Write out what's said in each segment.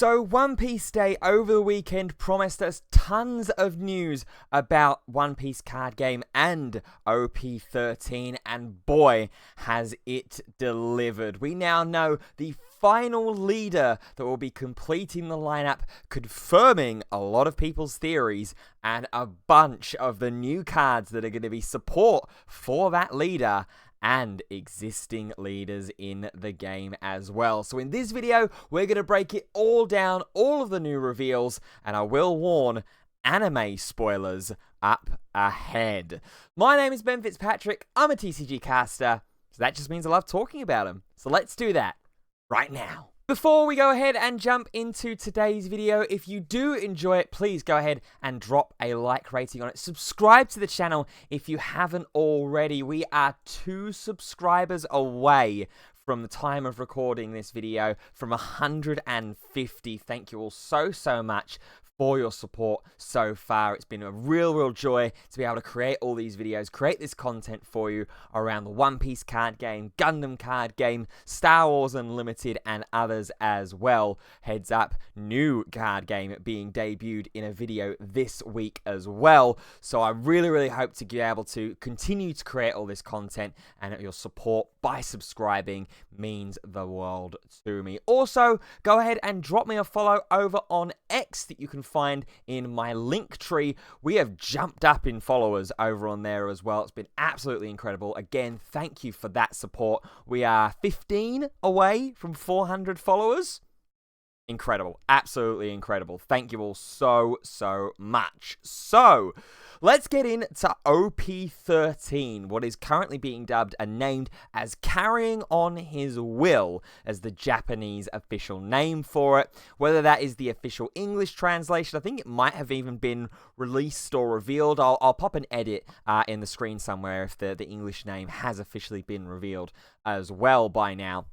So One Piece Day over the weekend promised us tons of news about One Piece card game and OP13, and boy, has it delivered. We now know the final leader that will be completing the lineup, confirming a lot of people's theories and a bunch of the new cards that are going to be support for that leader and existing leaders in the game as well. So in this video, we're going to break it all down, all of the new reveals, and I will warn, anime spoilers up ahead. My name is Ben Fitzpatrick, I'm a TCG caster, so that just means I love talking about them. So let's do that right now. Before we go ahead and jump into today's video, if you do enjoy it, please go ahead and drop a like rating on it. Subscribe to the channel if you haven't already. We are 2 subscribers away from the time of recording this video from 150. Thank you all so much for your support so far. It's been a real joy to be able to create all these videos, create this content for you around the One Piece card game, Gundam card game, Star Wars Unlimited, and others as well. Heads up, new card game being debuted in a video this week as well. So I really hope to be able to continue to create all this content, and your support by subscribing means the world to me. Also, go ahead and drop me a follow over on X that you can find in my link tree. We have jumped up in followers over on there as well. It's been absolutely incredible. Again, thank you for that support. We are 15 away from 400 followers. Incredible. Absolutely incredible. Thank you all so much. So, let's get into OP13, what is currently being dubbed and named as Carrying on His Will as the Japanese official name for it. Whether that is the official English translation, I think it might have even been released or revealed. I'll pop an edit in the screen somewhere if the English name has officially been revealed as well by now.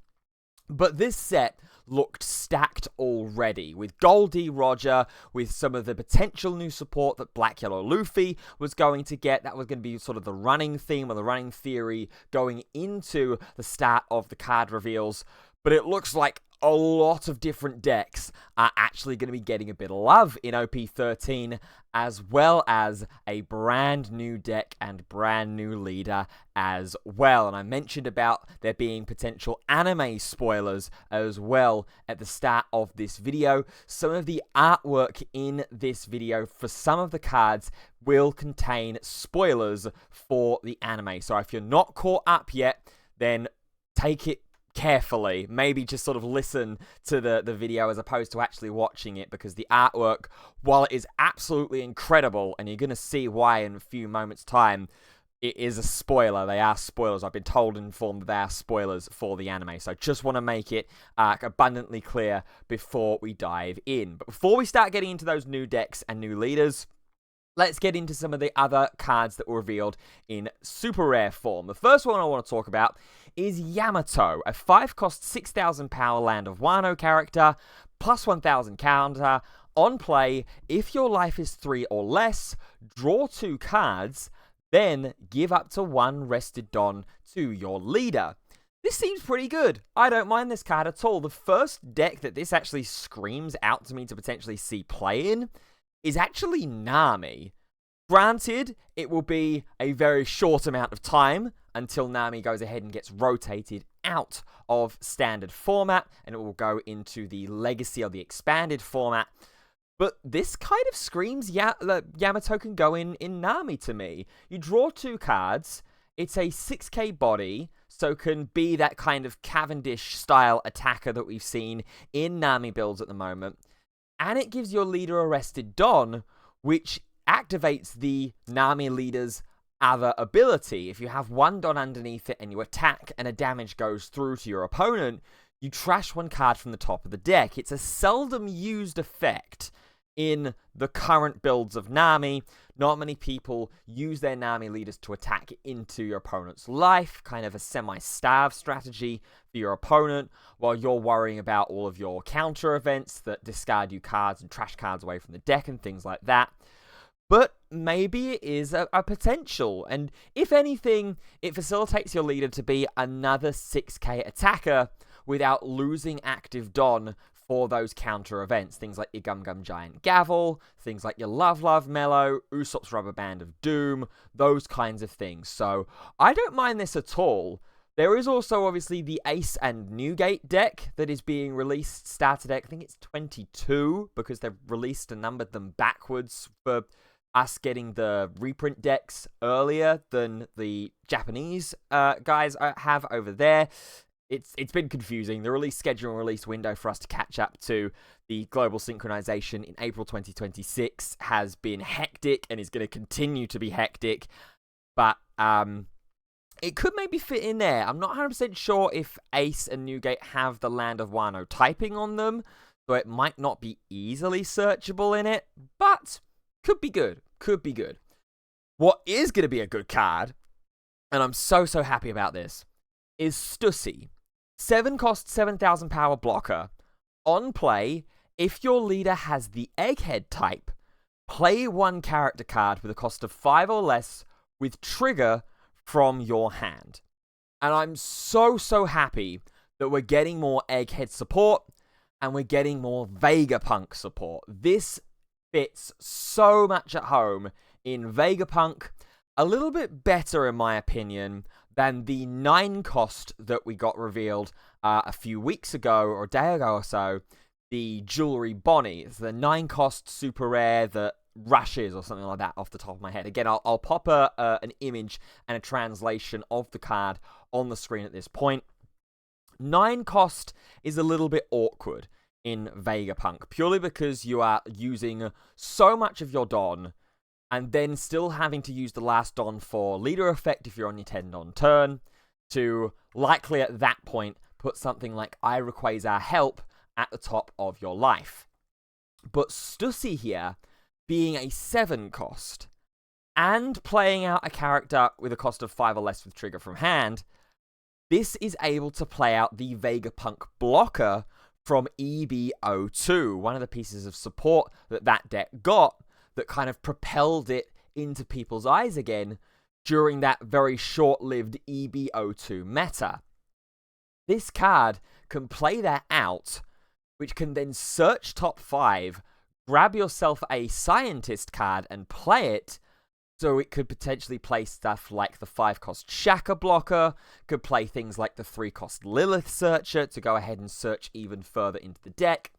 But this set looked stacked already, with Goldie Roger, with some of the potential new support that Black Yellow Luffy was going to get. That was going to be sort of the running theme or the running theory going into the start of the card reveals. But it looks like a lot of different decks are actually going to be getting a bit of love in OP13, as well as a brand new deck and brand new leader as well. And I mentioned about there being potential anime spoilers as well at the start of this video. Some of the artwork in this video for some of the cards will contain spoilers for the anime. So if you're not caught up yet, then take it carefully. Maybe just sort of listen to the video as opposed to actually watching it, because the artwork, while it is absolutely incredible, and you're going to see why in a few moments time, it is a spoiler. They are spoilers. I've been told and informed that they are spoilers for the anime. So just want to make it abundantly clear before we dive in. But before we start getting into those new decks and new leaders, let's get into some of the other cards that were revealed in super rare form. The first one I want to talk about is Yamato, a 5-cost 6,000 power Land of Wano character, plus 1,000 counter. On play, if your life is 3 or less, draw 2 cards, then give up to 1 rested Don to your leader. This seems pretty good. I don't mind this card at all. The first deck that this actually screams out to me to potentially see play in is actually Nami. Granted, it will be a very short amount of time until Nami goes ahead and gets rotated out of standard format, and it will go into the legacy or the expanded format. But this kind of screams Yamato can go in Nami to me. You draw 2 cards, it's a 6k body, so can be that kind of Cavendish-style attacker that we've seen in Nami builds at the moment. And it gives your leader a rested Don, which activates the Nami leader's other ability. If you have 1 Don underneath it and you attack and a damage goes through to your opponent, you trash 1 card from the top of the deck. It's a seldom used effect in the current builds of Nami. Not many people use their Nami leaders to attack into your opponent's life, kind of a semi-starve strategy for your opponent, while you're worrying about all of your counter events that discard you cards and trash cards away from the deck and things like that. But maybe it is a potential, and if anything, it facilitates your leader to be another 6k attacker without losing active Don for those counter events. Things like your Gum Gum Giant Gavel, things like your Love Love Mellow, Usopp's Rubber Band of Doom, those kinds of things. So I don't mind this at all. There is also obviously the Ace and Newgate deck that is being released, starter deck. I think it's 22 because they've released and numbered them backwards for us getting the reprint decks earlier than the Japanese guys have over there. It's been confusing. The release schedule and release window for us to catch up to the global synchronization in April 2026 has been hectic and is going to continue to be hectic. But it could maybe fit in there. I'm not 100% sure if Ace and Newgate have the Land of Wano typing on them, so it might not be easily searchable in it, but could be good. Could be good. What is going to be a good card, and I'm so happy about this, is Stussy. 7 cost, 7,000 power blocker. On play, if your leader has the Egghead type, play 1 character card with a cost of 5 or less with trigger from your hand. And I'm so happy that we're getting more Egghead support and we're getting more Vegapunk support. This fits so much at home in Vegapunk. A little bit better, in my opinion, than the 9 cost that we got revealed a few weeks ago or a day ago or so, the Jewelry Bonnie. It's the 9 cost super rare that rushes or something like that off the top of my head. Again, I'll pop an image and a translation of the card on the screen at this point. 9 cost is a little bit awkward in Vegapunk, purely because you are using so much of your Don and then still having to use the last Don for leader effect if you're on your 10 Don turn, to likely at that point put something like I Rayquaza Help at the top of your life. But Stussy here, being a 7 cost, and playing out a character with a cost of 5 or less with trigger from hand, this is able to play out the Vegapunk blocker from EB02, one of the pieces of support that deck got that kind of propelled it into people's eyes again during that very short-lived EB02 meta. This card can play that out, which can then search top 5, grab yourself a Scientist card and play it, so it could potentially play stuff like the 5-cost Shaka blocker, could play things like the 3-cost Lilith Searcher to go ahead and search even further into the deck.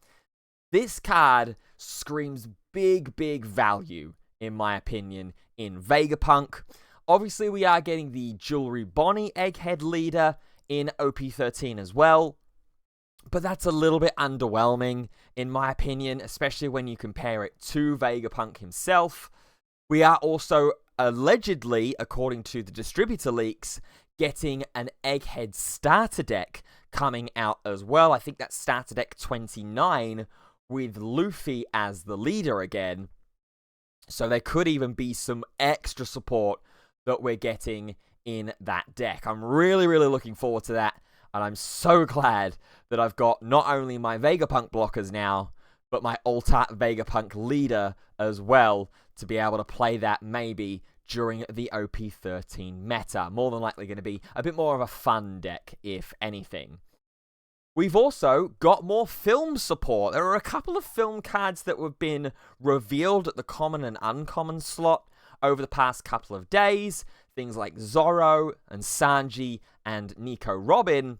This card screams big value, in my opinion, in Vegapunk. Obviously, we are getting the Jewelry Bonnie Egghead leader in OP13 as well, but that's a little bit underwhelming, in my opinion, especially when you compare it to Vegapunk himself. We are also allegedly, according to the distributor leaks, getting an Egghead starter deck coming out as well. I think that's starter deck 29 with Luffy as the leader again. So there could even be some extra support that we're getting in that deck. I'm really looking forward to that, and I'm so glad that I've got not only my Vegapunk blockers now, but my Alta Vegapunk leader as well, to be able to play that maybe during the OP13 meta. More than likely going to be a bit more of a fun deck, if anything. We've also got more film support. There are a couple of film cards that have been revealed at the common and uncommon slot over the past couple of days. Things like Zoro and Sanji and Nico Robin.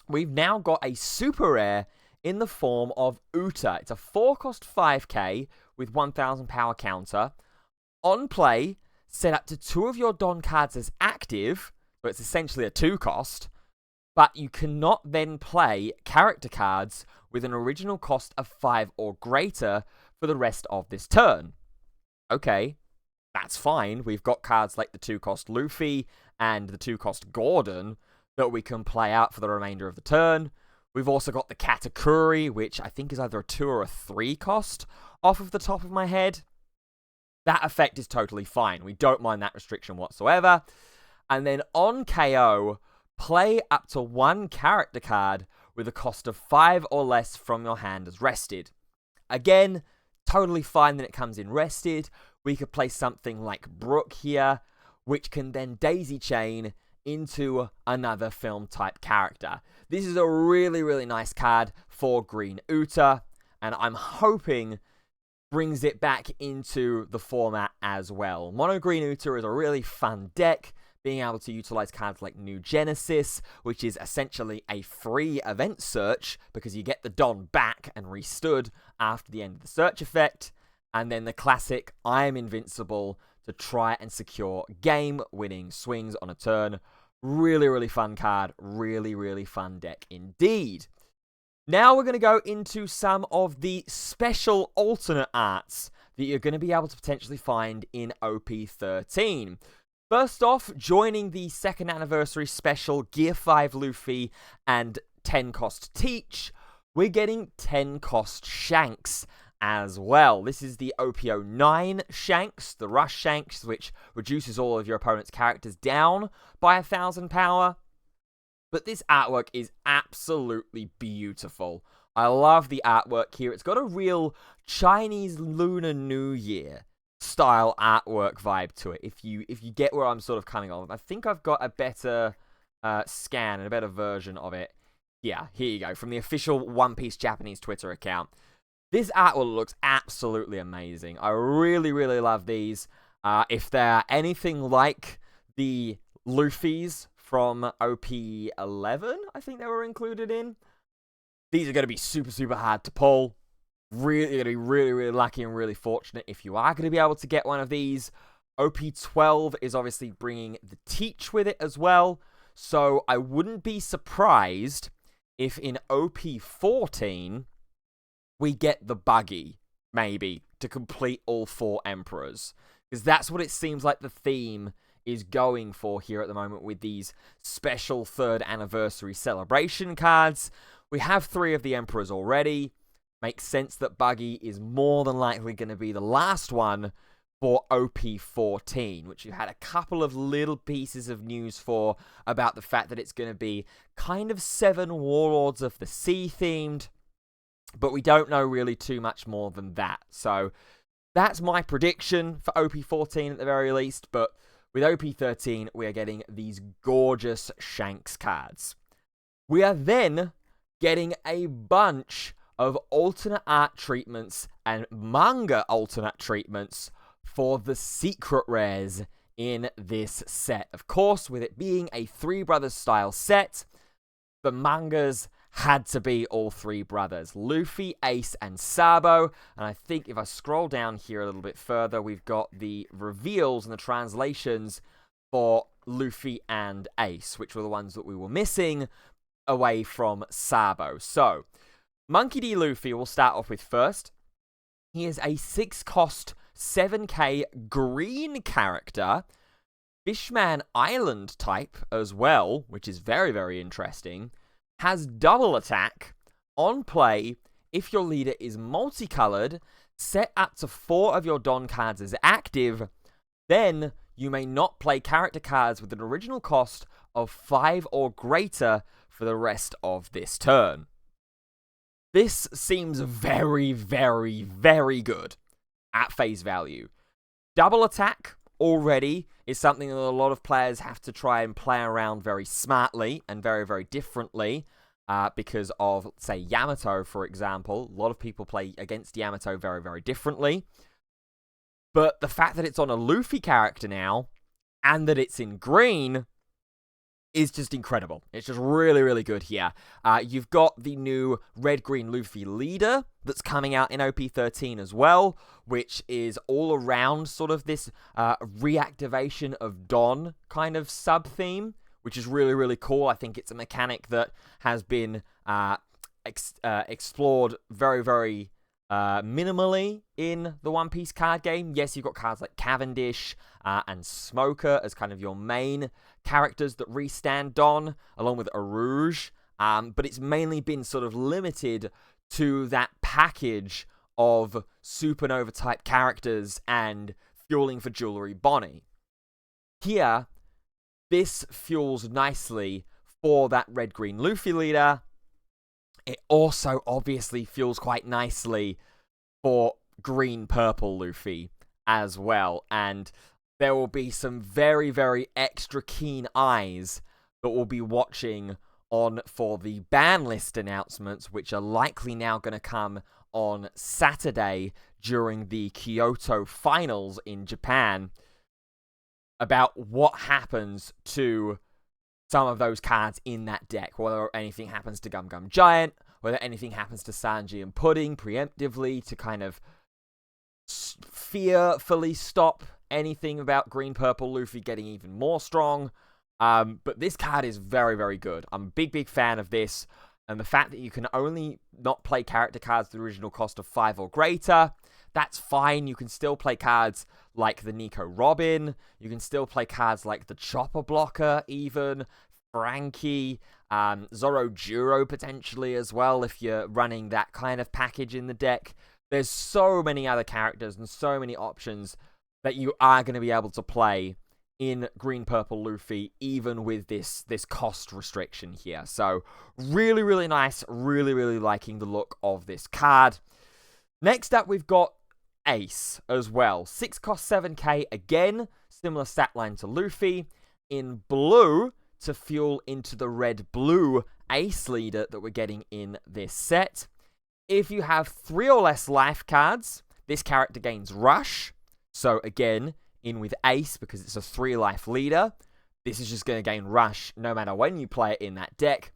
We've now got a super rare in the form of Uta. It's a 4-cost 5k with 1000 power counter. On play, set up to 2 of your Don cards as active, so it's essentially a 2-cost, but you cannot then play character cards with an original cost of 5 or greater for the rest of this turn. Okay, that's fine. We've got cards like the 2-cost Luffy and the 2-cost Gordon that we can play out for the remainder of the turn. We've also got the Katakuri, which I think is either a 2 or a 3 cost off of the top of my head. That effect is totally fine. We don't mind that restriction whatsoever. And then on KO, play up to 1 character card with a cost of 5 or less from your hand as rested. Again, totally fine that it comes in rested. We could play something like Brook here, which can then daisy chain into another film type character. This is a really, really nice card for Green Uta, and I'm hoping brings it back into the format as well. Mono Green Uta is a really fun deck, being able to utilize cards like New Genesis, which is essentially a free event search because you get the Don back and restood after the end of the search effect, and then the classic I Am Invincible to try and secure game-winning swings on a turn. Really, really fun card. Really, really fun deck indeed. Now we're going to go into some of the special alternate arts that you're going to be able to potentially find in OP13. First off, joining the 2nd anniversary special Gear 5 Luffy and 10 cost Teach, we're getting 10 cost Shanks as well. This is the OP09 Shanks, the Rush Shanks, which reduces all of your opponent's characters down by 1,000 power. But this artwork is absolutely beautiful. I love the artwork here. It's got a real Chinese Lunar New Year style artwork vibe to it. If you get where I'm sort of coming on. I think I've got a better scan and a better version of it. Yeah, here you go, from the official One Piece Japanese Twitter account. This artwork looks absolutely amazing. I really, really love these. If they're anything like the Luffy's from OP11, I think they were included in, these are going to be super, super hard to pull. Really going to be really, really lucky and really fortunate if you are going to be able to get one of these. OP12 is obviously bringing the Teach with it as well, so I wouldn't be surprised if in OP14 we get the Buggy, maybe, to complete all 4 Emperors. Because that's what it seems like the theme is going for here at the moment with these special 3rd anniversary celebration cards. We have 3 of the Emperors already. Makes sense that Buggy is more than likely going to be the last one for OP14, which you had a couple of little pieces of news for about the fact that it's going to be kind of 7 Warlords of the Sea themed. But we don't know really too much more than that. So that's my prediction for OP14 at the very least. But with OP13, we are getting these gorgeous Shanks cards. We are then getting a bunch of alternate art treatments and manga alternate treatments for the secret rares in this set. Of course, with it being a Three Brothers style set, the mangas had to be all 3 brothers, Luffy, Ace, and Sabo. And I think if I scroll down here a little bit further, we've got the reveals and the translations for Luffy and Ace, which were the ones that we were missing away from Sabo. So, Monkey D. Luffy will start off with first. He is a 6-cost, 7k green character, Fishman Island type as well, which is very, very interesting. Has double attack. On play, if your leader is multicolored, set up to 4 of your Don cards as active, then you may not play character cards with an original cost of 5 or greater for the rest of this turn. This seems very, very, very good at face value. Double attack already is something that a lot of players have to try and play around very smartly and very, very differently because of, say, Yamato, for example. A lot of people play against Yamato very, very differently. But the fact that it's on a Luffy character now and that it's in green is just incredible. It's just really, really good here. You've got the new red-green Luffy leader that's coming out in OP13 as well, which is all around sort of this reactivation of Don kind of sub-theme, which is really, really cool. I think it's a mechanic that has been explored very, very minimally in the One Piece card game. Yes, you've got cards like Cavendish and Smoker as kind of your main characters that restand Don, along with Arouge, but it's mainly been sort of limited to that package of Supernova type characters and fueling for Jewelry Bonnie. Here, this fuels nicely for that red-green Luffy leader. It also obviously fuels quite nicely for green-purple Luffy as well. And there will be some very, very extra keen eyes that will be watching on for the ban list announcements, which are likely now going to come on Saturday during the Kyoto finals in Japan, about what happens to some of those cards in that deck, whether anything happens to Gum Gum Giant, whether anything happens to Sanji and Pudding preemptively to kind of fearfully stop anything about Green Purple Luffy getting even more strong. But this card is very, very good. I'm a big, big fan of this. And the fact that you can only not play character cards at the original cost of 5 or greater, that's fine. You can still play cards like the Nico Robin. You can still play cards like the Chopper Blocker, even. Frankie, Zoro Juro potentially as well, if you're running that kind of package in the deck. There's so many other characters and so many options that you are going to be able to play in Green Purple Luffy, even with this cost restriction here. So, really, really nice. Really, really liking the look of this card. Next up, we've got Ace as well. 6 cost 7k, again, similar stat line to Luffy. In blue, to fuel into the red-blue Ace leader that we're getting in this set. If you have 3 or less life cards, this character gains Rush. So again, in with Ace, because it's a 3 life leader, this is just going to gain Rush no matter when you play it in that deck.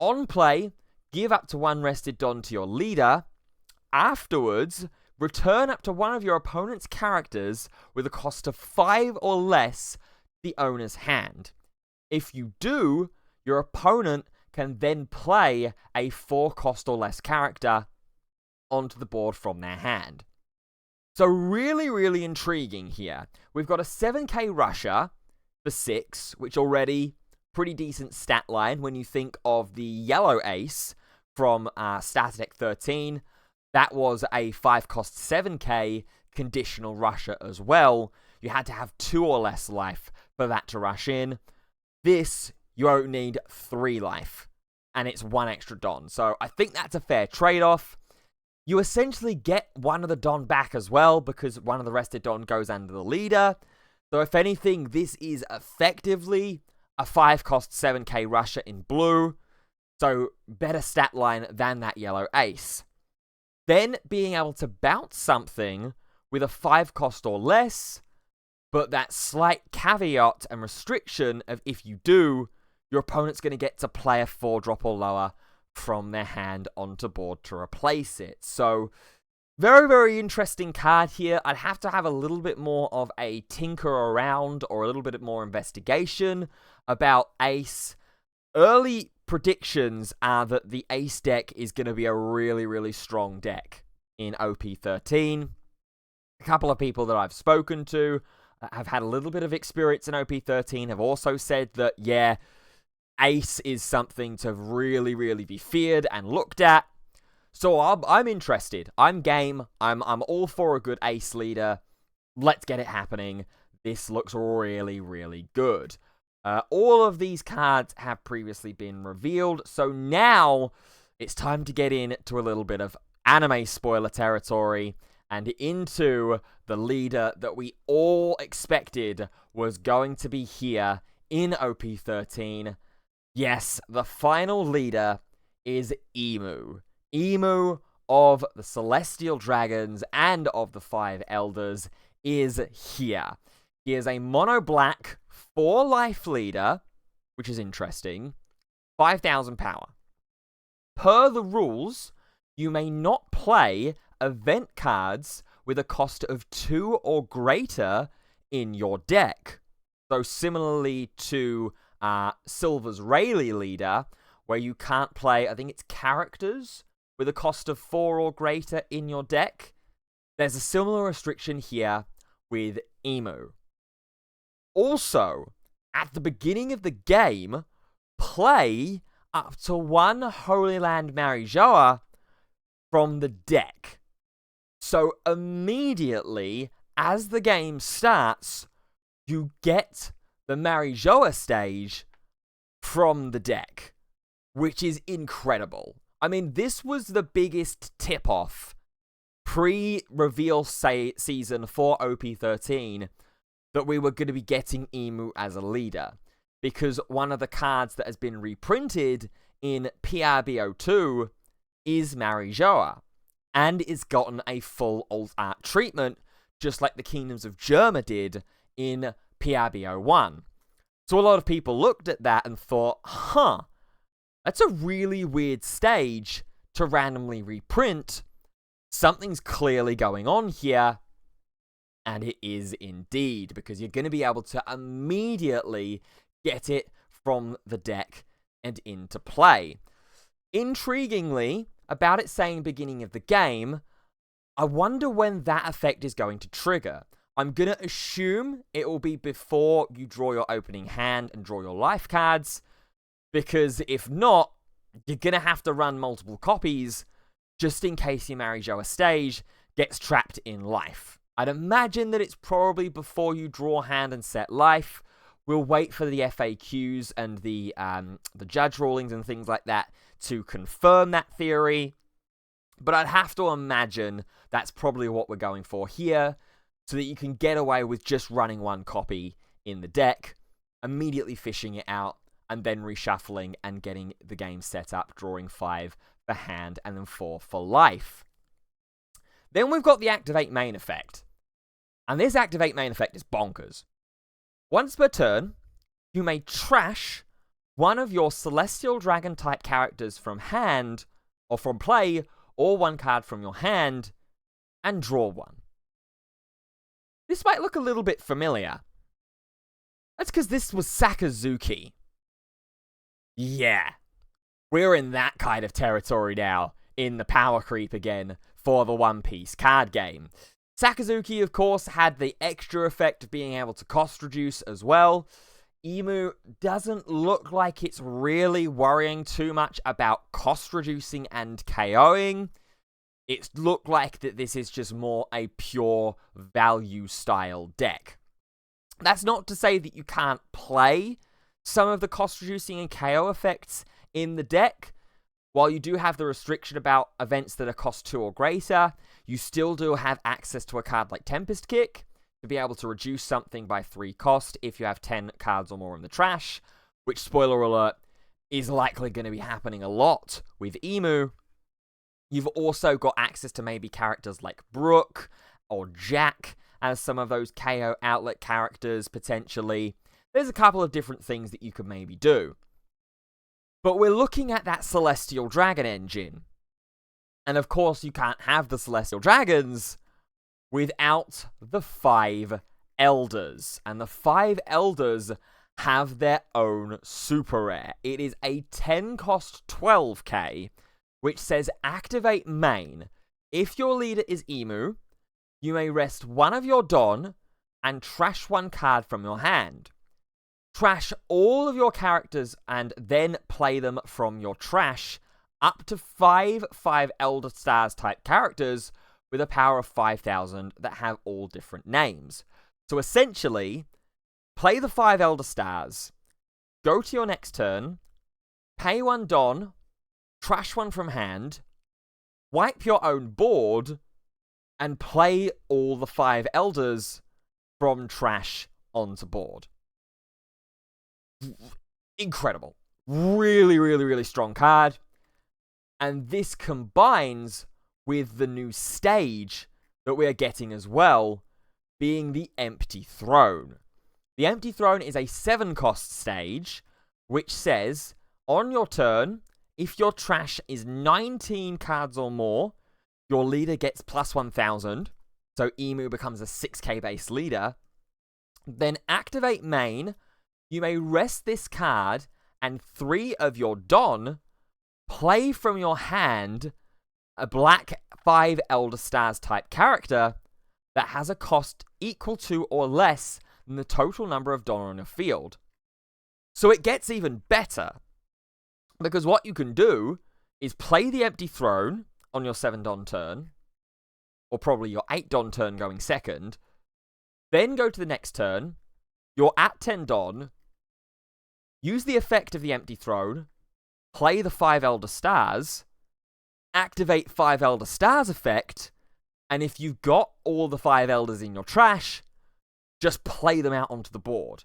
On play, give up to 1 rested Don to your leader. Afterwards, return up to one of your opponent's characters with a cost of 5 or less the owner's hand. If you do, your opponent can then play a 4 cost or less character onto the board from their hand. So really, really intriguing here. We've got a 7k rusher for 6, which already pretty decent stat line when you think of the yellow ace from Starter Deck 13. That was a 5 cost 7k conditional rusher as well. You had to have 2 or less life for that to rush in. This, you only need 3 life, and it's 1 extra Don. So I think that's a fair trade-off. You essentially get one of the Don back as well, because one of the rested Don goes under the leader. So if anything, this is effectively a 5 cost 7k rusher in blue. So better stat line than that yellow ace. Then being able to bounce something with a 5 cost or less, but that slight caveat and restriction of if you do, your opponent's going to get to play a 4-drop or lower from their hand onto board to replace it. So, very, very interesting card here. I'd have to have a little bit more of a tinker around or a little bit more investigation about Ace. Early predictions are that the Ace deck is going to be a really, really strong deck in OP13. A couple of people that I've spoken to have had a little bit of experience in OP13 have also said that, yeah, Ace is something to really, really be feared and looked at. So I'm interested. I'm game. I'm all for a good Ace leader. Let's get it happening. This looks really, really good. All of these cards have previously been revealed, so now it's time to get into a little bit of anime spoiler territory and into the leader that we all expected was going to be here in OP13. Yes, the final leader is Emu. Emu of the Celestial Dragons and of the 5 Elders is here. He is a mono-black 4-life leader, which is interesting, 5,000 power. Per the rules, you may not play event cards with a cost of 2 or greater in your deck. So similarly to Silver's Rayleigh leader, where you can't play, I think it's characters with a cost of 4 or greater in your deck. There's a similar restriction here with Emu. Also, at the beginning of the game, play up to 1 Holy Land Marijoa from the deck. So immediately, as the game starts, you get the Marijoa stage from the deck, which is incredible. I mean, this was the biggest tip-off pre-reveal season for OP13, that we were going to be getting Emu as a leader, because one of the cards that has been reprinted in PRBO2 is Marijoa, and it's gotten a full alt art treatment, just like the Kingdoms of Germa did in PRBO1. So a lot of people looked at that and thought, that's a really weird stage to randomly reprint. Something's clearly going on here. And it is indeed, because you're going to be able to immediately get it from the deck and into play. Intriguingly, about it saying beginning of the game, I wonder when that effect is going to trigger. I'm going to assume it will be before you draw your opening hand and draw your life cards, because if not, you're going to have to run multiple copies just in case your Marijoa stage gets trapped in life. I'd imagine that it's probably before you draw hand and set life. We'll wait for the FAQs and the judge rulings and things like that to confirm that theory. But I'd have to imagine that's probably what we're going for here, so that you can get away with just running one copy in the deck, immediately fishing it out, and then reshuffling and getting the game set up, drawing 5 for hand and then 4 for life. Then we've got the Activate Main effect. And this Activate Main effect is bonkers. Once per turn, you may trash one of your Celestial Dragon type characters from hand, or from play, or one card from your hand, and draw one. This might look a little bit familiar. That's because this was Sakazuki. Yeah, we're in that kind of territory now, in the power creep again, for the One Piece card game. Sakazuki, of course, had the extra effect of being able to cost reduce as well. Emu doesn't look like it's really worrying too much about cost reducing and KOing. It looked like that this is just more a pure value style deck. That's not to say that you can't play some of the cost reducing and KO effects in the deck. While you do have the restriction about events that are cost 2 or greater, you still do have access to a card like Tempest Kick to be able to reduce something by 3 cost if you have 10 cards or more in the trash, which, spoiler alert, is likely going to be happening a lot with Emu. You've also got access to maybe characters like Brook or Jack as some of those KO outlet characters, potentially. There's a couple of different things that you could maybe do. But we're looking at that Celestial Dragon engine. And of course, you can't have the Celestial Dragons without the 5 Elders. And the 5 Elders have their own super rare. It is a 10 cost 12k, which says Activate Main. If your leader is Emu, you may rest one of your Don and trash one card from your hand. Trash all of your characters and then play them from your trash, up to 5 Elder Stars type characters with a power of 5,000 that have all different names. So essentially, play the 5 Elder Stars, go to your next turn, pay 1 Don, trash one from hand, wipe your own board, and play all the 5 Elders from trash onto board. Incredible. Really, really, really strong card. And this combines with the new stage that we are getting as well, being the Empty Throne. The Empty Throne is a 7 cost stage, which says, on your turn, if your trash is 19 cards or more, your leader gets plus 1,000, so Emu becomes a 6k base leader. Then Activate Main. You may rest this card and 3 of your Don, play from your hand a black 5 Elder Stars type character that has a cost equal to or less than the total number of Don on your field. So it gets even better, because what you can do is play the Empty Throne on your 7 Don turn, or probably your 8 Don turn going second, then go to the next turn, you're at 10 Don, use the effect of the Empty Throne, play the 5 Elder Stars, activate 5 Elder Stars effect, and if you've got all the 5 Elders in your trash, just play them out onto the board.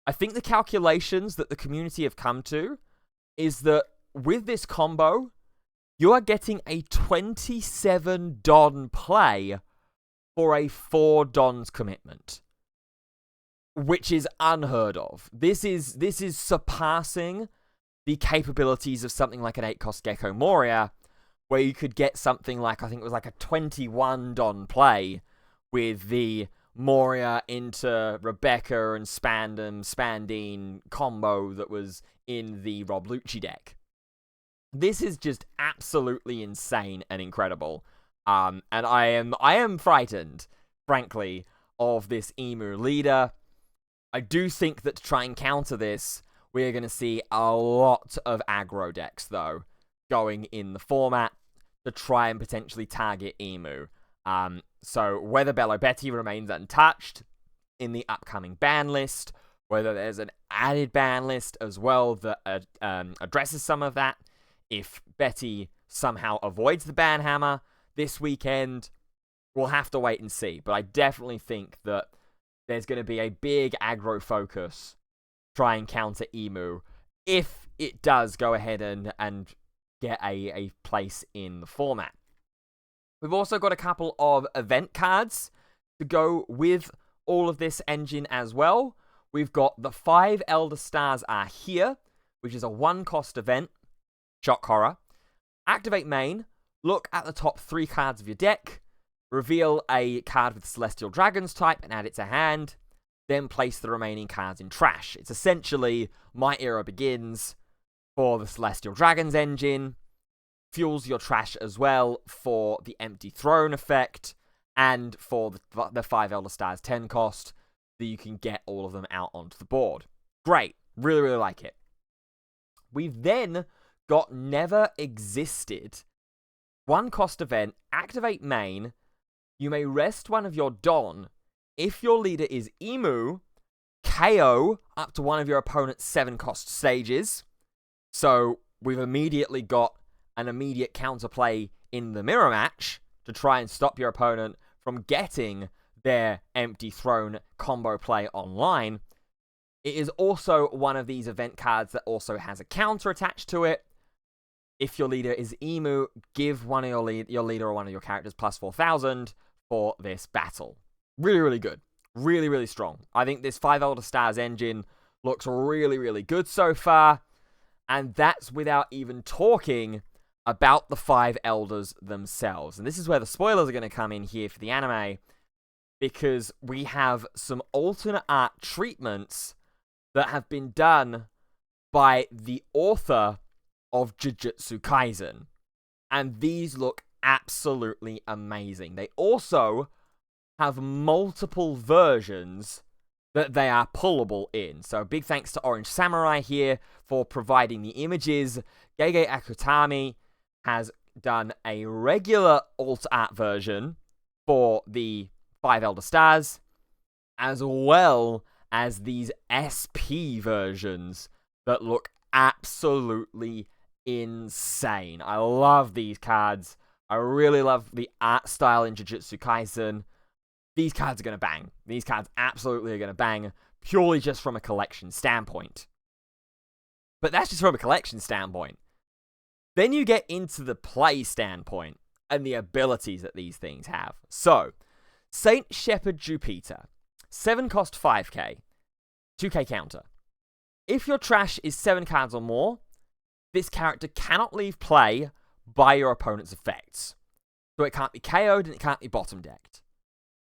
I think the calculations that the community have come to is that with this combo, you are getting a 27 Don play for a 4 Dons commitment, which is unheard of. This is surpassing the capabilities of something like an 8-cost Gecko Moria, where you could get something like, I think it was like a 21 Don play with the Moria into Rebecca and Spandine combo that was in the Rob Lucci deck. This is just absolutely insane and incredible. And I am frightened, frankly, of this Emu leader. I do think that to try and counter this, we're going to see a lot of aggro decks, though, going in the format to try and potentially target Emu. So whether Bello Betty remains untouched in the upcoming ban list, whether there's an added ban list as well that addresses some of that, if Betty somehow avoids the ban hammer this weekend, we'll have to wait and see. But I definitely think that there's going to be a big aggro focus try and counter Emu if it does go ahead and get a place in the format. We've also got a couple of event cards to go with all of this engine as well. We've got the 5 Elder Stars are here, which is a 1-cost event. Shock horror. Activate main. Look at the top 3 cards of your deck. Reveal a card with Celestial Dragons type and add it to hand. Then place the remaining cards in trash. It's essentially My Era Begins for the Celestial Dragons engine. Fuels your trash as well for the Empty Throne effect and for the 5 Elder Stars 10 cost, that you can get all of them out onto the board. Great. Really, really like it. We've then got Never Existed. 1-cost event. Activate main. You may rest one of your Don. If your leader is Emu, KO up to one of your opponent's 7-cost stages. So we've immediately got an immediate counterplay in the mirror match to try and stop your opponent from getting their Empty Throne combo play online. It is also one of these event cards that also has a counter attached to it. If your leader is Emu, give one of your leader or one of your characters plus 4,000 for this battle. Really, really good. Really, really strong. I think this 5 Elder Stars engine looks really, really good so far. And that's without even talking about the 5 Elders themselves. And this is where the spoilers are going to come in here for the anime, because we have some alternate art treatments that have been done by the author of Jujutsu Kaisen. And these look absolutely amazing. They also have multiple versions that they are pullable in. So big thanks to Orange Samurai here for providing the images. Gege Akutami has done a regular alt art version for the 5 Elder Stars, as well as these SP versions that look absolutely insane. I love these cards. I really love the art style in Jujutsu Kaisen. These cards are going to bang. These cards absolutely are going to bang, purely just from a collection standpoint. But that's just from a collection standpoint. Then you get into the play standpoint and the abilities that these things have. So, Saint Shepherd Jupiter, 7-cost 5k, 2k counter. If your trash is 7 cards or more, this character cannot leave play by your opponent's effects. So it can't be KO'd and it can't be bottom decked.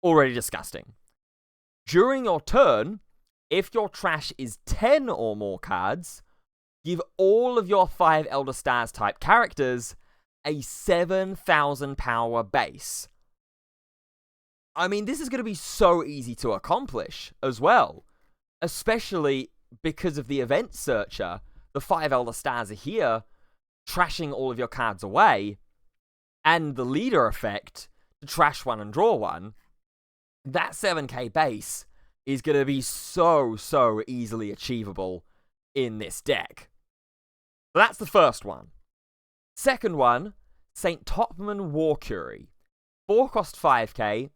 Already disgusting. During your turn, if your trash is 10 or more cards, give all of your 5 Elder Stars type characters a 7,000 power base. I mean, this is going to be so easy to accomplish as well. Especially because of the event searcher. The 5 Elder Stars are here, trashing all of your cards away. And the leader effect, to trash one and draw one. That 7k base is going to be so easily achievable in this deck. So that's the first one. Second one, St. Topman War Curie. 4-cost 5k.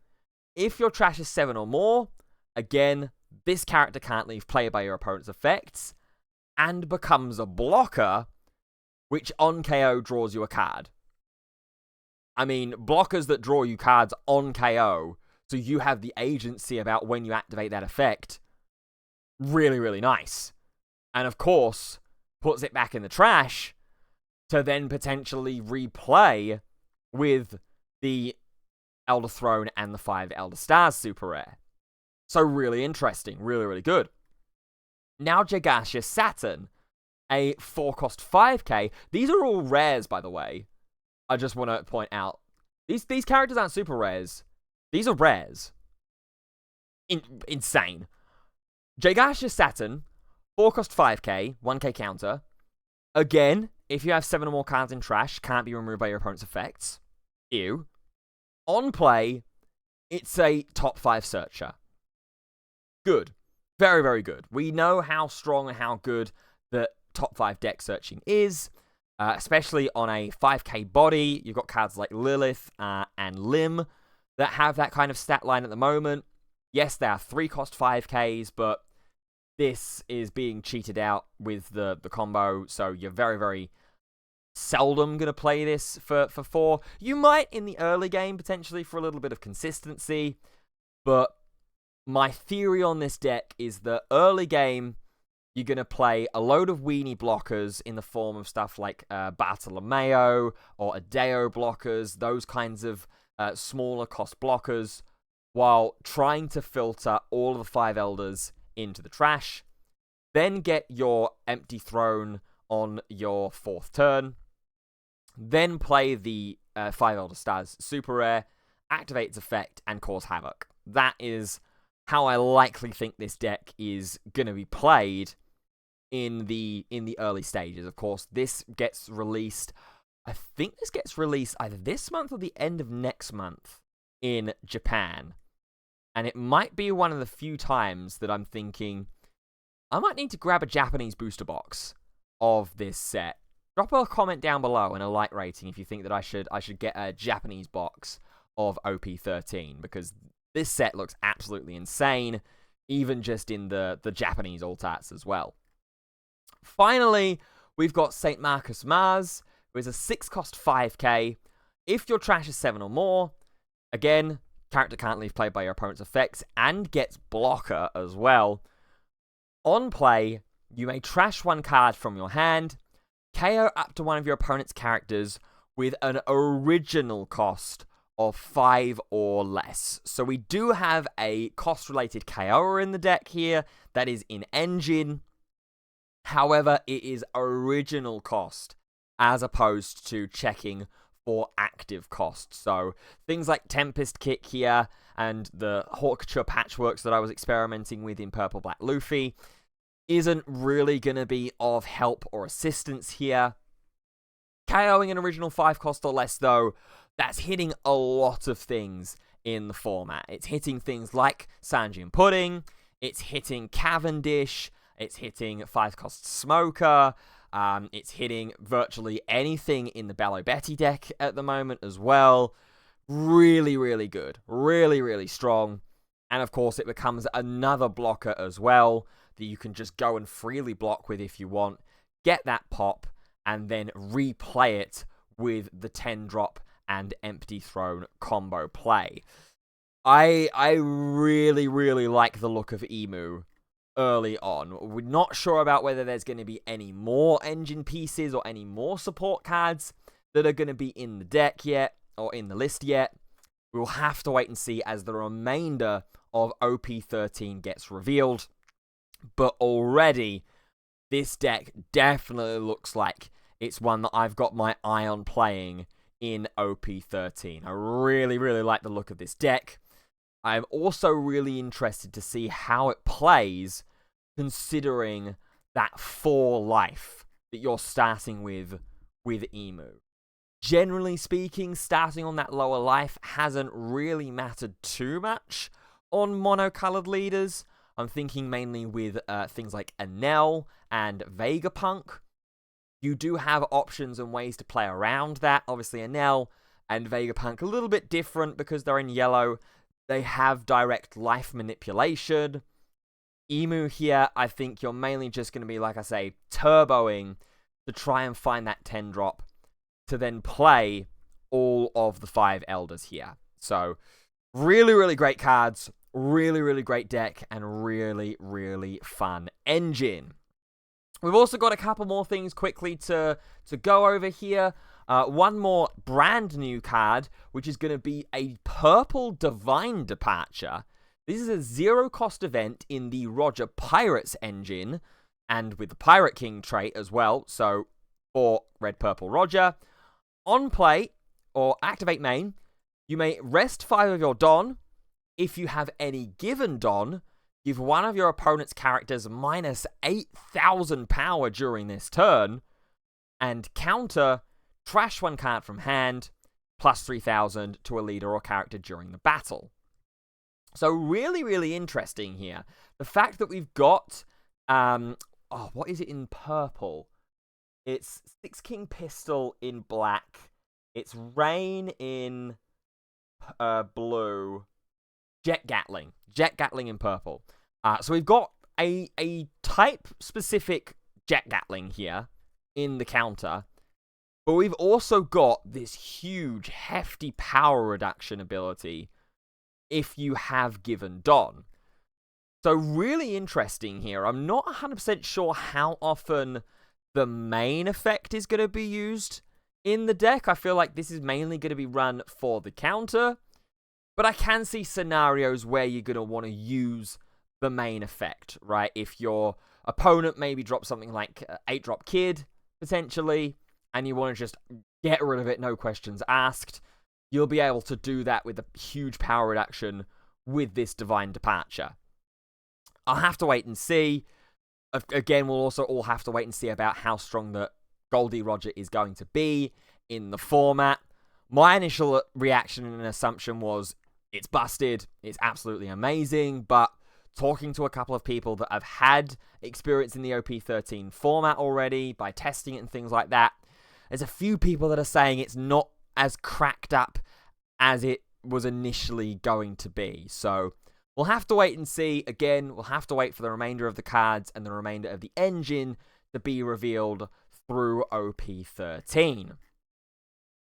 If your trash is 7 or more, Again, this character can't leave play by your opponent's effects and becomes a blocker, which on KO draws you a card. I mean, blockers that draw you cards on KO, so you have the agency about when you activate that effect. Really, really nice. And of course, puts it back in the trash to then potentially replay with the Elder Throne and the 5 Elder Stars super rare. So really interesting, really, really good. Now Jagasha Saturn, a 4-cost 5k. These are all rares, by the way. I just want to point out. These characters aren't super rares. These are rares. Insane. Jagasha Saturn, 4-cost 5k, 1k counter. Again, if you have 7 or more cards in trash, can't be removed by your opponent's effects. Ew. On play, it's a top 5 searcher. Good. Very, very good. We know how strong and how good the top 5 deck searching is, especially on a 5k body. You've got cards like Lilith and Lim that have that kind of stat line at the moment. Yes, they are 3-cost 5ks, but this is being cheated out with the combo, so you're very, very seldom going to play this for 4. You might in the early game, potentially, for a little bit of consistency, but my theory on this deck is that early game, you're going to play a load of weenie blockers in the form of stuff like Bartolomeo or Adeo blockers, those kinds of smaller cost blockers, while trying to filter all of the 5 Elders into the trash. Then get your Empty Throne on your 4th turn. Then play the 5 Elder Stars super rare, activate its effect, and cause havoc. That is how I likely think this deck is going to be played in the early stages. Of course, this gets released, I think this gets released either this month or the end of next month in Japan. And it might be one of the few times that I'm thinking, I might need to grab a Japanese booster box of this set. Drop a comment down below and a like rating if you think that I should get a Japanese box of OP13, because this set looks absolutely insane, even just in the Japanese alt arts as well. Finally, we've got St. Marcus Mars, who is a 6-cost 5k. If your trash is 7 or more, again, character can't leave play by your opponent's effects and gets blocker as well. On play, you may trash 1 card from your hand, KO up to one of your opponent's characters with an original cost of 5 or less. So we do have a cost-related KO in the deck here that is in engine. However, it is original cost as opposed to checking for active cost. So things like Tempest Kick here and the Hawkture Patchworks that I was experimenting with in Purple Black Luffy isn't really going to be of help or assistance here. KOing an original 5 cost or less, though, that's hitting a lot of things in the format. It's hitting things like Sanji and Pudding, it's hitting Cavendish, it's hitting 5-cost Smoker, it's hitting virtually anything in the Bello Betty deck at the moment as well. Really, really good. Really, really strong. And of course, it becomes another blocker as well that you can just go and freely block with if you want. Get that pop, and then replay it with the 10-drop and Empty Throne combo play. I really, really like the look of Emu early on. We're not sure about whether there's going to be any more engine pieces or any more support cards that are going to be in the deck yet, or in the list yet. We'll have to wait and see as the remainder of OP13 gets revealed. But already, this deck definitely looks like it's one that I've got my eye on playing in OP13. I really, really like the look of this deck. I'm also really interested to see how it plays, considering that 4 life that you're starting with Emu. Generally speaking, starting on that lower life hasn't really mattered too much on monocolored leaders. I'm thinking mainly with things like Enel and Vegapunk. You do have options and ways to play around that. Obviously, Enel and Vegapunk a little bit different because they're in yellow. They have direct life manipulation. Emu here, I think you're mainly just going to be, like I say, turboing to try and find that 10 drop to then play all of the 5 elders here. So, really, really great cards, really, really great deck, and really, really fun engine. We've also got a couple more things quickly to go over here. One more brand new card, which is going to be a purple Divine Departure. This is a 0-cost event in the Roger Pirates engine, and with the Pirate King trait as well, so for Red Purple Roger. On play, or activate main, you may rest 5 of your Don. If you have any given Don, give one of your opponent's characters minus 8,000 power during this turn, and counter, trash 1 card from hand, plus 3,000 to a leader or character during the battle. So really, really interesting here. The fact that we've got, what is it in purple? It's Six King Pistol in black. It's Rain in blue. Jet Gatling in purple. So we've got a type-specific Jet Gatling here in the counter. But we've also got this huge, hefty power reduction ability if you have given Don. So really interesting here. I'm not 100% sure how often the main effect is going to be used in the deck. I feel like this is mainly going to be run for the counter. But I can see scenarios where you're going to want to use the main effect, right? If your opponent maybe drops something like 8-drop Kid, potentially, and you want to just get rid of it, no questions asked, you'll be able to do that with a huge power reduction with this Divine Departure. I'll have to wait and see. Again, we'll also all have to wait and see about how strong the Goldie Roger is going to be in the format. My initial reaction and assumption was, it's busted, it's absolutely amazing, but talking to a couple of people that have had experience in the OP13 format already, by testing it and things like that, there's a few people that are saying it's not as cracked up as it was initially going to be. So we'll have to wait and see. Again, we'll have to wait for the remainder of the cards and the remainder of the engine to be revealed through OP13.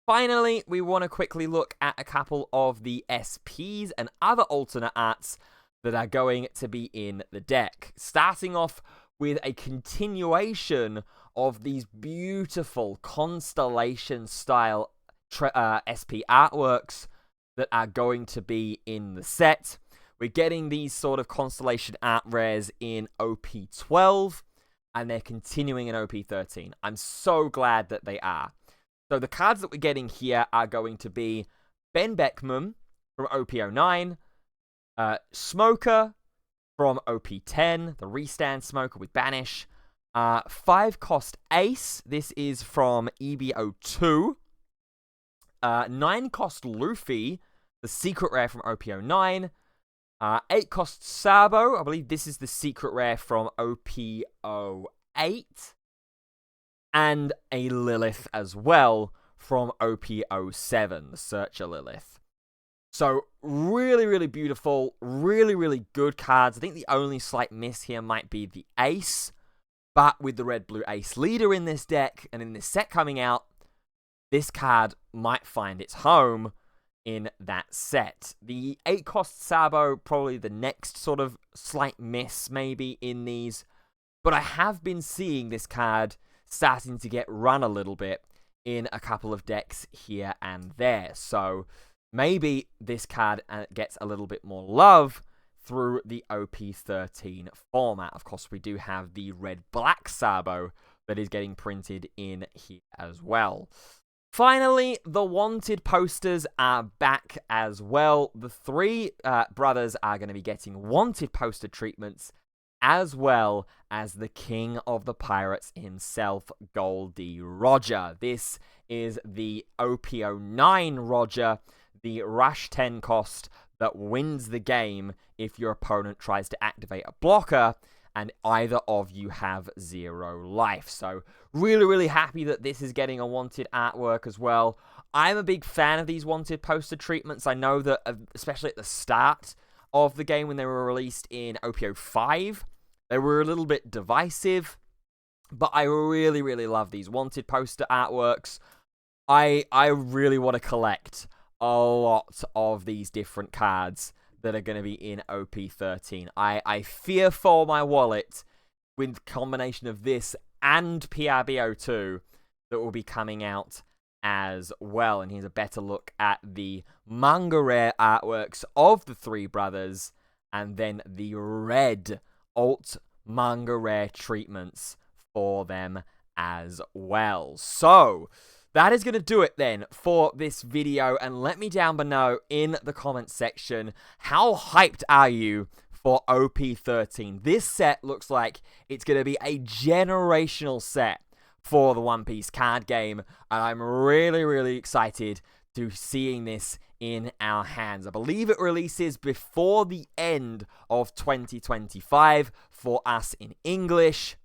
Finally, we want to quickly look at a couple of the SPs and other alternate arts that are going to be in the deck. Starting off with a continuation of these beautiful Constellation-style SP artworks that are going to be in the set. We're getting these sort of Constellation art rares in OP12, and they're continuing in OP13. I'm so glad that they are. So the cards that we're getting here are going to be Ben Beckman from OP09, Smoker from OP10, the Restand Smoker with Banish, 5-cost Ace, this is from EB02, 9-cost Luffy, the secret rare from OP09, 8-cost Sabo, I believe this is the secret rare from OP08, and a Lilith as well from OP07, the Searcher Lilith. So really, really beautiful, really, really good cards. I think the only slight miss here might be the Ace, but with the red-blue Ace leader in this deck and in this set coming out, this card might find its home in that set. The 8-cost Sabo, probably the next sort of slight miss maybe in these, but I have been seeing this card starting to get run a little bit in a couple of decks here and there. So maybe this card gets a little bit more love through the OP13 format. Of course, we do have the red-black Sabo that is getting printed in here as well. Finally, the Wanted posters are back as well. The 3 brothers are going to be getting Wanted poster treatments, as well as the King of the Pirates himself, Goldie Roger. This is the OP09 Roger, the rush 10 cost that wins the game if your opponent tries to activate a blocker and either of you have 0 life. So really, really happy that this is getting a Wanted artwork as well. I'm a big fan of these wanted poster treatments. I know that, especially at the start of the game when they were released in OP05, they were a little bit divisive, but I really, really love these wanted poster artworks. I really want to collect a lot of these different cards that are going to be in OP13. I fear for my wallet with the combination of this and PRBO2 that will be coming out as well. And here's a better look at the manga rare artworks of the three brothers, and then the red alt manga rare treatments for them as well. So that is going to do it then for this video, and let me down below in the comments section, how hyped are you for OP13? This set looks like it's going to be a generational set for the One Piece card game, and I'm really, really excited to seeing this in our hands. I believe it releases before the end of 2025 for us in English,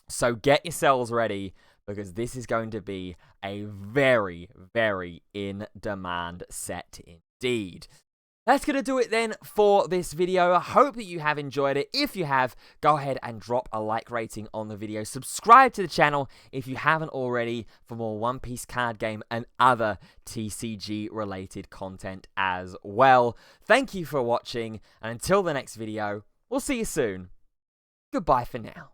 so get yourselves ready, because this is going to be a very, very in-demand set indeed. That's going to do it then for this video. I hope that you have enjoyed it. If you have, go ahead and drop a like rating on the video. Subscribe to the channel if you haven't already for more One Piece card game and other TCG related content as well. Thank you for watching, and until the next video, we'll see you soon. Goodbye for now.